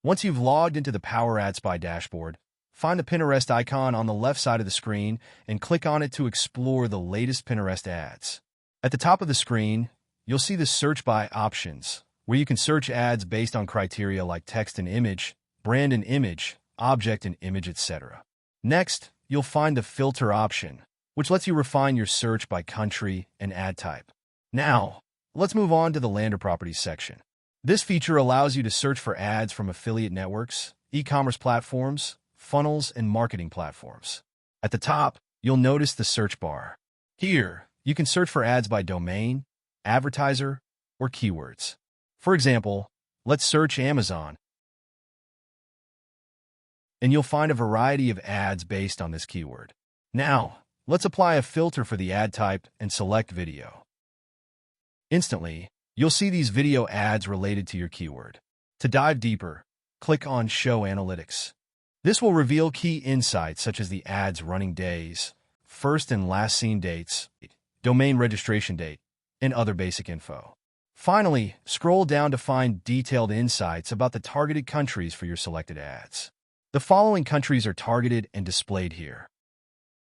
Once you've logged into the PowerAdSpy dashboard, find the Pinterest icon on the left side of the screen and click on it to explore the latest Pinterest ads. At the top of the screen, you'll see the Search By options, where you can search ads based on criteria like text and image, brand and image, object and image, etc. Next, you'll find the Filter option, which lets you refine your search by country and ad type. Now, let's move on to the Land or Properties section. This feature allows you to search for ads from affiliate networks, e-commerce platforms, funnels, and marketing platforms. At the top, you'll notice the search bar. Here, you can search for ads by domain, advertiser, or keywords. For example, let's search Amazon, and you'll find a variety of ads based on this keyword. Now, let's apply a filter for the ad type and select video. Instantly, you'll see these video ads related to your keyword. To dive deeper, click on Show Analytics. This will reveal key insights such as the ad's running days, first and last seen dates, domain registration date, and other basic info. Finally, scroll down to find detailed insights about the targeted countries for your selected ads. The following countries are targeted and displayed here.